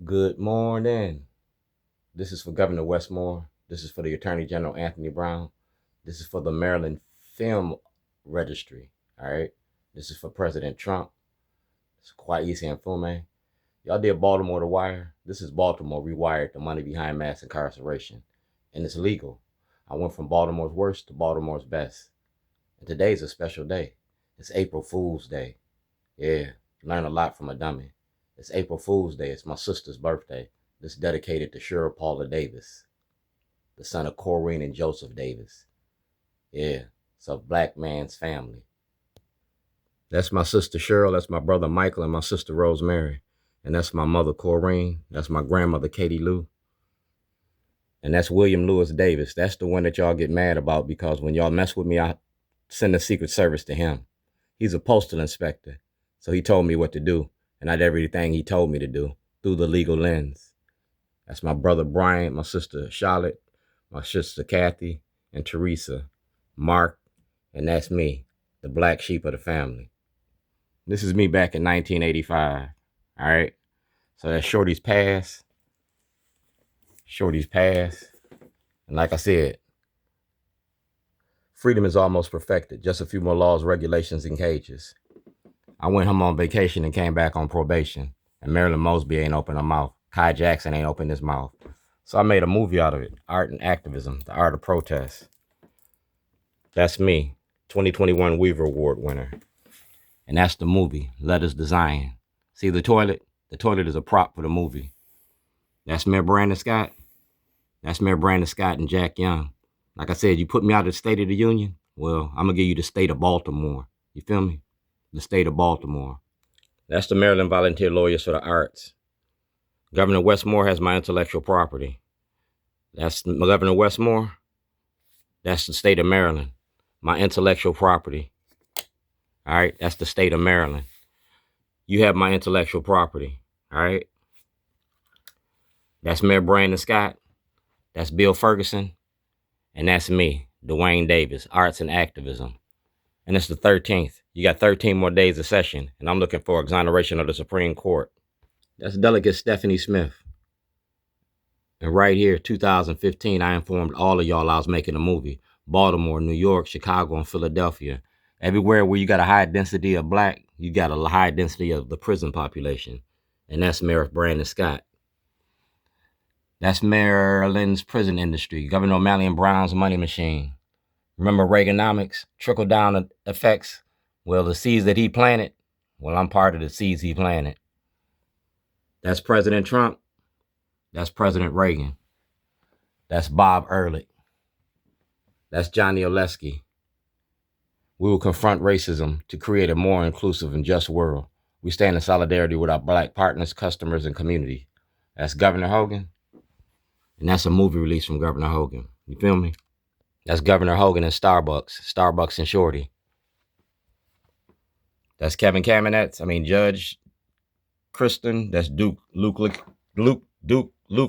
Good morning. This is for Governor Westmore. This is for the Attorney General Anthony Brown. This is for the Maryland Film Registry. All right. This is for President Trump. It's Kwesi and Fume. Y'all did Baltimore The Wire. This is Baltimore Rewired, the money behind mass incarceration. And it's legal. I went from Baltimore's worst to Baltimore's best. And today's a special day. It's April Fool's Day. Yeah, learn a lot from a dummy. It's April Fool's Day. It's my sister's birthday. This dedicated to Cheryl Paula Davis, the son of Corrine and Joseph Davis. Yeah, it's a black man's family. That's my sister Cheryl. That's my brother Michael and my sister Rosemary. And that's my mother Corrine. That's my grandmother Katie Lou. And that's William Lewis Davis. That's the one that y'all get mad about because when y'all mess with me, I send the Secret Service to him. He's a postal inspector. So he told me what to do. And I did everything he told me to do through the legal lens. That's my brother Brian, my sister Charlotte, my sister Kathy, and Teresa, Mark, and that's me, the black sheep of the family. This is me back in 1985, all right? So that's Shorty's Pass. Shorty's Pass. And like I said, freedom is almost perfected. Just a few more laws, regulations, and cages. I went home on vacation and came back on probation. And Marilyn Mosby ain't opened her mouth. Kai Jackson ain't opened his mouth. So I made a movie out of it. Art and Activism, The Art of Protest. That's me, 2021 Weaver Award winner. And that's the movie, Letters Design. See the toilet? The toilet is a prop for the movie. That's Mayor Brandon Scott. That's Mayor Brandon Scott and Jack Young. Like I said, you put me out of the State of the Union, well, I'm going to give you the state of Baltimore. You feel me? The state of Baltimore. That's the Maryland Volunteer Lawyers for the Arts. Governor Westmore has my intellectual property. That's Governor Westmore. That's the state of Maryland. My intellectual property. All right, that's the state of Maryland. You have my intellectual property. All right. That's Mayor Brandon Scott. That's Bill Ferguson. And that's me, Dwayne Davis, Arts and Activism. And it's the 13th. You got 13 more days of session, and I'm looking for exoneration of the Supreme Court. That's Delegate Stephanie Smith. And right here, 2015, I informed all of y'all I was making a movie. Baltimore, New York, Chicago, and Philadelphia. Everywhere where you got a high density of black, you got a high density of the prison population. And that's Mayor Brandon Scott. That's Maryland's prison industry. Governor O'Malley and Brown's money machine. Remember Reaganomics, trickle-down effects? Well, the seeds that he planted, well, I'm part of the seeds he planted. That's President Trump. That's President Reagan. That's Bob Ehrlich. That's Johnny Oleski. We will confront racism to create a more inclusive and just world. We stand in solidarity with our black partners, customers, and community. That's Governor Hogan. And that's a movie release from Governor Hogan. You feel me? That's Governor Hogan and Starbucks and Shorty. That's Kevin Kamenetz. Judge Kristen. That's Duke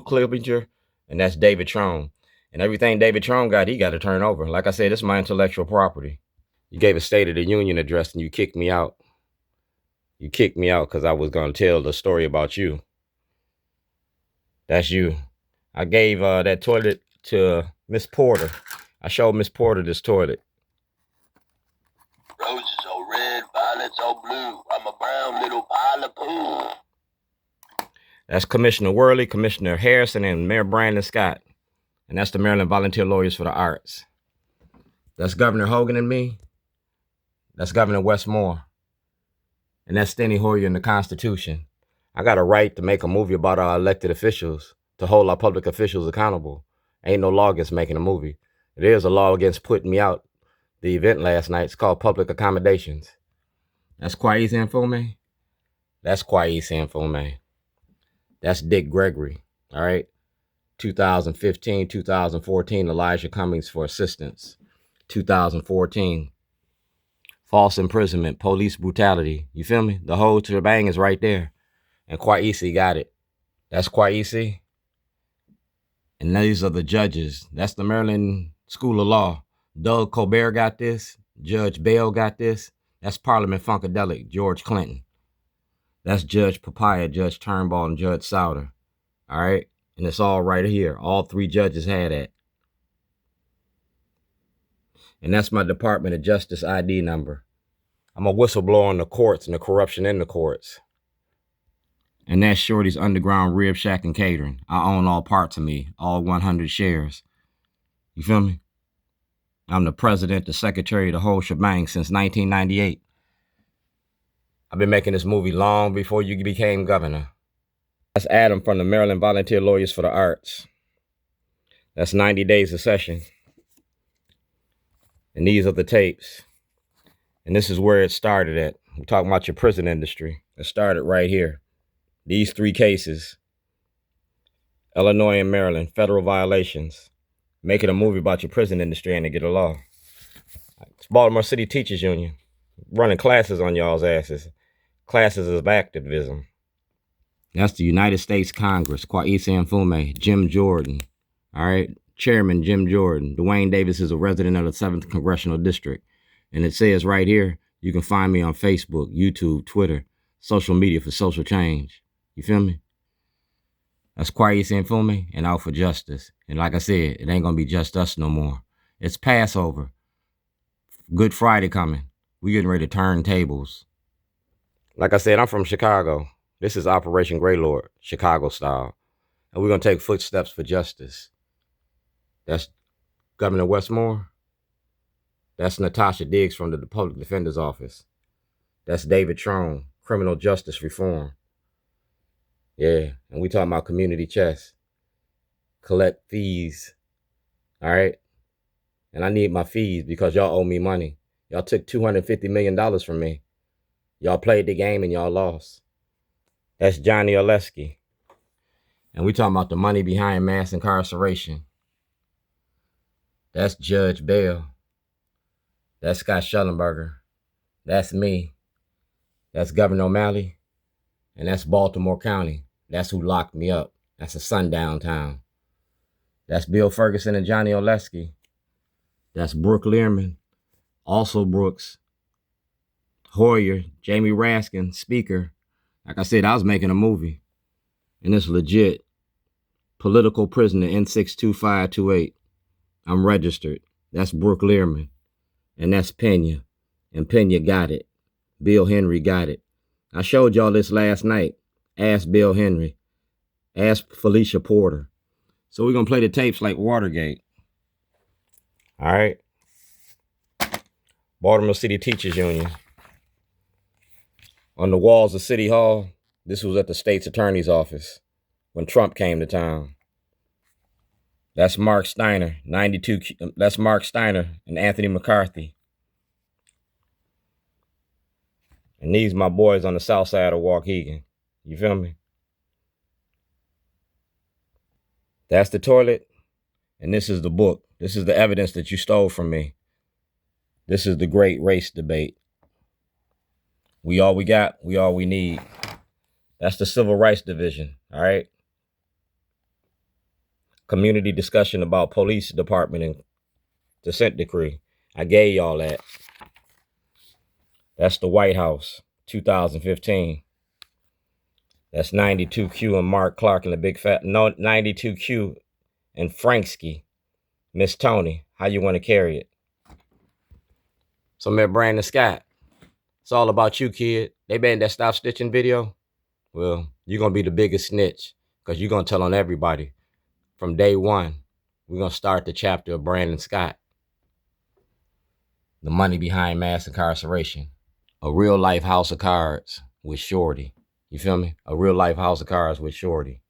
Clevenger. And that's David Trone. And everything David Trone got, he got to turn over. Like I said, this is my intellectual property. You gave a State of the Union address and you kicked me out. You kicked me out because I was going to tell the story about you. That's you. I gave that toilet to Miss Porter. I showed Miss Porter this toilet. Roses are red, violets are blue. I'm a brown little pile of poo. That's Commissioner Worley, Commissioner Harrison, and Mayor Brandon Scott. And that's the Maryland Volunteer Lawyers for the Arts. That's Governor Hogan and me. That's Governor Westmore. And that's Steny Hoyer in the Constitution. I got a right to make a movie about our elected officials, to hold our public officials accountable. Ain't no law against making a movie. It is a law against putting me out. The event last night, it's called Public Accommodations. That's Kwesi and Fume. That's Kwesi and Fume. That's Dick Gregory, all right? 2015, 2014, Elijah Cummings for assistance. 2014, false imprisonment, police brutality. You feel me? The whole shebang is right there. And Kwesi got it. That's Kwesi. And these are the judges. That's the Maryland School of Law. Doug Colbert got this. Judge Bell got this. That's Parliament Funkadelic, George Clinton. That's Judge Papaya, Judge Turnbull, and Judge Souter. All right. And it's all right here. All 3 judges had that. And that's my Department of Justice ID number. I'm a whistleblower on the courts and the corruption in the courts. And that's Shorty's Underground Rib Shack and Catering. I own all parts of me, all 100 shares. You feel me? I'm the president, the secretary, the whole shebang since 1998. I've been making this movie long before you became governor. That's Adam from the Maryland Volunteer Lawyers for the Arts. That's 90 days of session. And these are the tapes. And this is where it started at. We're talking about your prison industry. It started right here. These 3 cases. Illinois and Maryland, federal violations. Making a movie about your prison industry and to get a law. It's Baltimore City Teachers Union. Running classes on y'all's asses. Classes of activism. That's the United States Congress. Kwesi Mfume, Jim Jordan. All right. Chairman Jim Jordan. Dwayne Davis is a resident of the 7th Congressional District. And it says right here, you can find me on Facebook, YouTube, Twitter, social media for social change. You feel me? That's Kwesi Mfume and Out for Justice. And like I said, it ain't going to be just us no more. It's Passover. Good Friday coming. We getting ready to turn tables. Like I said, I'm from Chicago. This is Operation Greylord, Chicago style. And we're going to take footsteps for justice. That's Governor Westmore. That's Natasha Diggs from the Public Defender's Office. That's David Trone, Criminal Justice Reform. Yeah, and we talking about community chess. Collect fees. All right? And I need my fees because y'all owe me money. Y'all took $250 million from me. Y'all played the game and y'all lost. That's Johnny Oleski. And we talking about the money behind mass incarceration. That's Judge Bell. That's Scott Schellenberger. That's me. That's Governor O'Malley. And that's Baltimore County. That's who locked me up. That's a sundown town. That's Bill Ferguson and Johnny Oleski. That's Brooke Learman. Also Brooks. Hoyer, Jamie Raskin, Speaker. Like I said, I was making a movie. And it's legit. Political prisoner N62528. I'm registered. That's Brooke Learman. And that's Pena. And Pena got it. Bill Henry got it. I showed y'all this last night. Ask Bill Henry. Ask Felicia Porter. So we're going to play the tapes like Watergate. All right. Baltimore City Teachers Union. On the walls of City Hall, this was at the state's attorney's office when Trump came to town. That's Mark Steiner, 92. That's Mark Steiner and Anthony McCarthy. And these my boys on the south side of Waukegan. You feel me? That's the toilet. And this is the book. This is the evidence that you stole from me. This is the great race debate. We all we got, we all we need. That's the Civil Rights Division, all right? Community discussion about police department and consent decree. I gave y'all that. That's the White House, 2015. That's 92Q and Mark Clark and the big fat, no, 92Q and Franksky. Miss Tony, how you want to carry it? So, man, Brandon Scott, it's all about you, kid. They made that Stop Stitching video. Well, you're going to be the biggest snitch because you're going to tell on everybody. From day one, we're going to start the chapter of Brandon Scott. The money behind mass incarceration. A real life house of cards with Shorty. You feel me? A real life house of cards with Shorty.